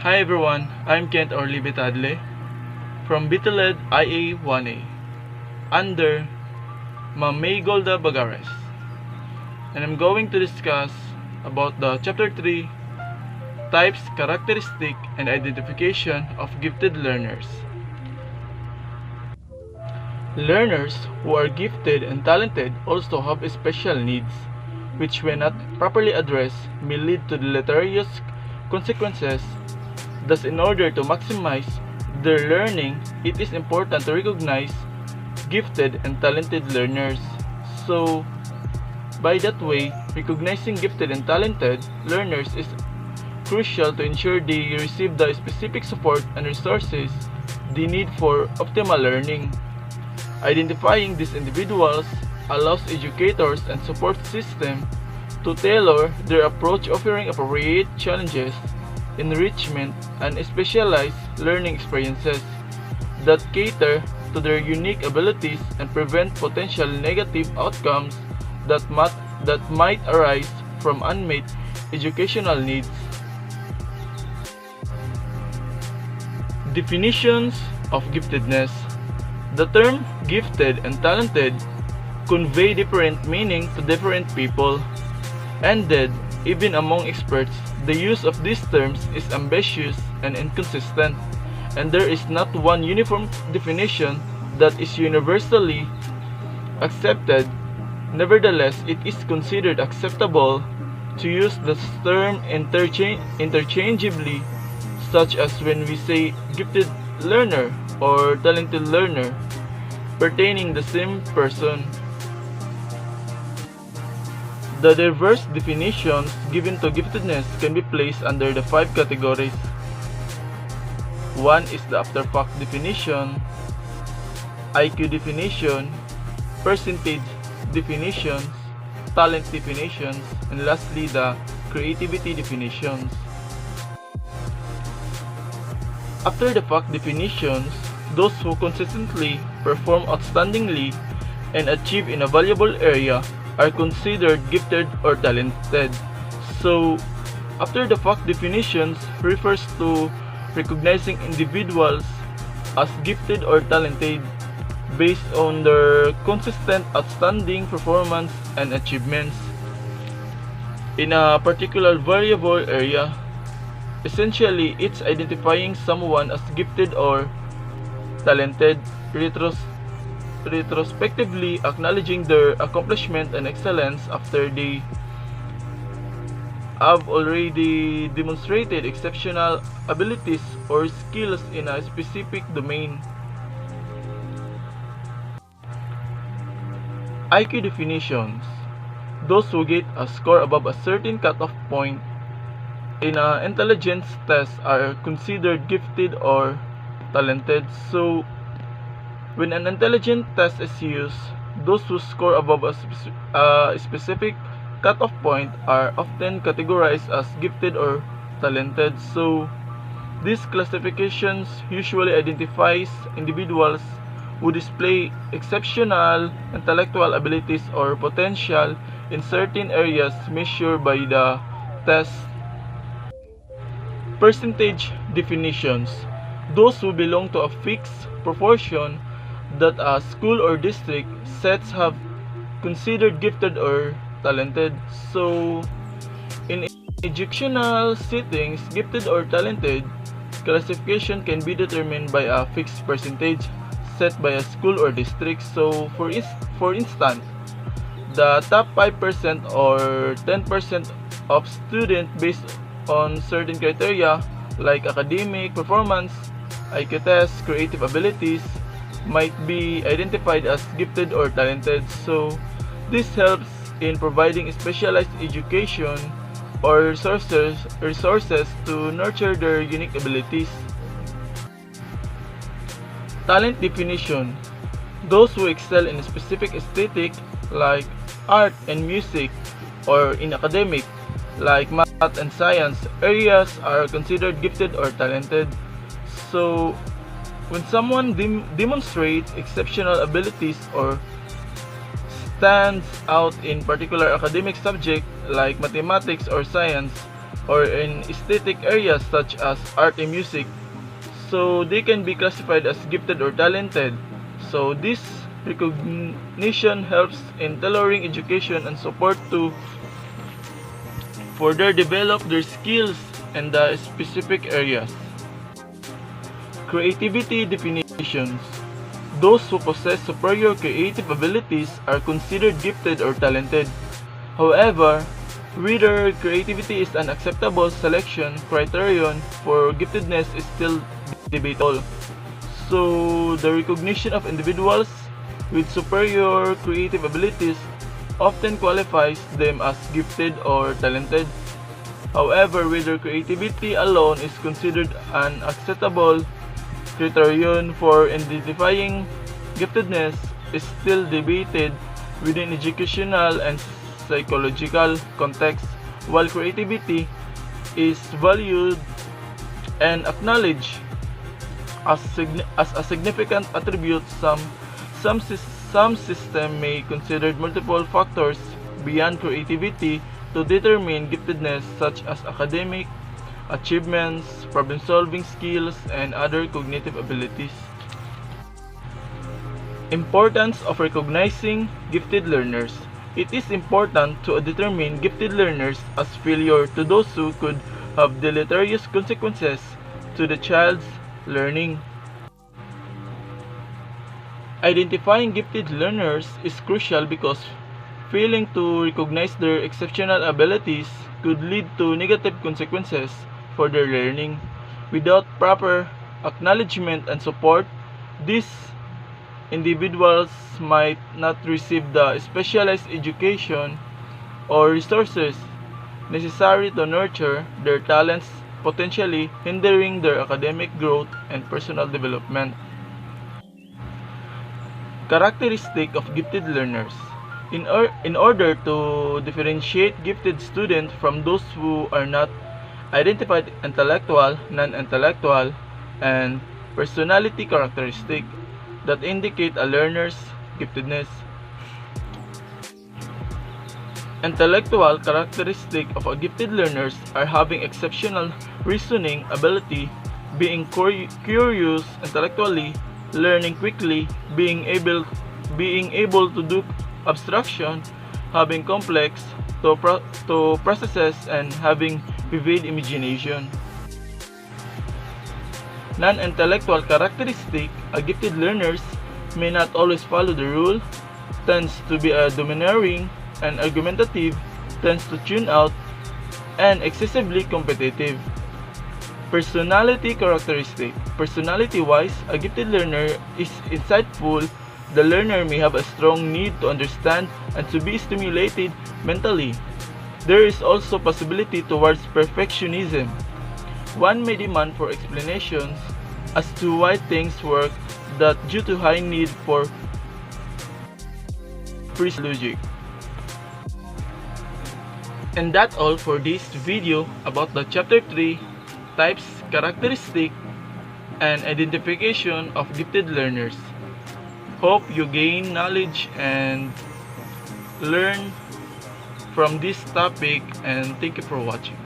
Hi everyone, I'm Kent Orlley Tadle from Bitaled IA1A under Golda Bagares, and I'm going to discuss about the Chapter 3 Types, Characteristic, and Identification of Gifted Learners. Learners who are gifted and talented also have special needs, which when not properly addressed may lead to deleterious consequences. Thus, in order to maximize their learning, it is important to recognize gifted and talented learners. So, by that way, recognizing gifted and talented learners is crucial to ensure they receive the specific support and resources they need for optimal learning. Identifying these individuals allows educators and support system to tailor their approach, offering appropriate challenges, enrichment, and specialized learning experiences that cater to their unique abilities and prevent potential negative outcomes that might arise from unmet educational needs. Definitions of giftedness. The term gifted and talented convey different meaning to different people. Indeed, even among experts, the use of these terms is ambiguous and inconsistent, and there is not one uniform definition that is universally accepted. Nevertheless, it is considered acceptable to use this term interchangeably, such as when we say gifted learner or talented learner, pertaining the same person. The diverse definitions given to giftedness can be placed under the 5 categories. One is the after-fact definition, IQ definition, percentage definitions, talent definitions, and lastly the creativity definitions. After the fact definitions, those who consistently perform outstandingly and achieve in a valuable area are considered gifted or talented. So, after the fact definitions refers to recognizing individuals as gifted or talented based on their consistent outstanding performance and achievements in a particular variable area. Essentially, it's identifying someone as gifted or talented, retrospectively acknowledging their accomplishment and excellence after they have already demonstrated exceptional abilities or skills in a specific domain. IQ definitions. Those who get a score above a certain cutoff point in an intelligence test are considered gifted or talented. So, when an intelligence test is used, those who score above a specific cutoff point are often categorized as gifted or talented. So, these classifications usually identifies individuals who display exceptional intellectual abilities or potential in certain areas measured by the test. Percentage definitions. Those who belong to a fixed proportion that a school or district sets have considered gifted or talented. So, in educational settings, gifted or talented classification can be determined by a fixed percentage set by a school or district. So, for instance, the top 5% or 10% of students based on certain criteria like academic performance, IQ tests, creative abilities might be identified as gifted or talented. So, this helps in providing specialized education or resources to nurture their unique abilities. Talent definition. Those who excel in a specific aesthetic like art and music or in academic like math and science areas are considered gifted or talented. So, when someone demonstrates exceptional abilities or stands out in particular academic subject like mathematics or science, or in aesthetic areas such as art and music, so they can be classified as gifted or talented. So this recognition helps in tailoring education and support to further develop their skills in the specific areas. Creativity definitions. Those who possess superior creative abilities are considered gifted or talented. However, whether creativity is an acceptable selection criterion for giftedness is still debatable. So, the recognition of individuals with superior creative abilities often qualifies them as gifted or talented. However, whether creativity alone is considered an acceptable criterion for identifying giftedness is still debated within educational and psychological contexts. While creativity is valued and acknowledged as a significant attribute, some systems may consider multiple factors beyond creativity to determine giftedness, such as academic achievements, problem-solving skills, and other cognitive abilities. Importance of recognizing gifted learners. It is important to determine gifted learners as failure to those who could have deleterious consequences to the child's learning. Identifying gifted learners is crucial because failing to recognize their exceptional abilities could lead to negative consequences for their learning. Without proper acknowledgement and support, these individuals might not receive the specialized education or resources necessary to nurture their talents, potentially hindering their academic growth and personal development. Characteristic of gifted learners. In order to differentiate gifted students from those who are not, identified intellectual, non-intellectual, and personality characteristic that indicate a learner's giftedness. Intellectual characteristic of a gifted learners are having exceptional reasoning ability, being curious intellectually, learning quickly, being able to do abstraction, having complex to processes, and having vivid imagination. Non-intellectual characteristic, a gifted learners may not always follow the rule, tends to be domineering and argumentative, tends to tune out, and excessively competitive. Personality characteristic. Personality-wise, a gifted learner is insightful. The learner may have a strong need to understand and to be stimulated mentally. There is also possibility towards perfectionism. One may demand for explanations as to why things work that due to high need for precise logic. And that's all for this video about the chapter 3, types, characteristic, and identification of gifted learners. Hope you gain knowledge and learn from this topic, and thank you for watching.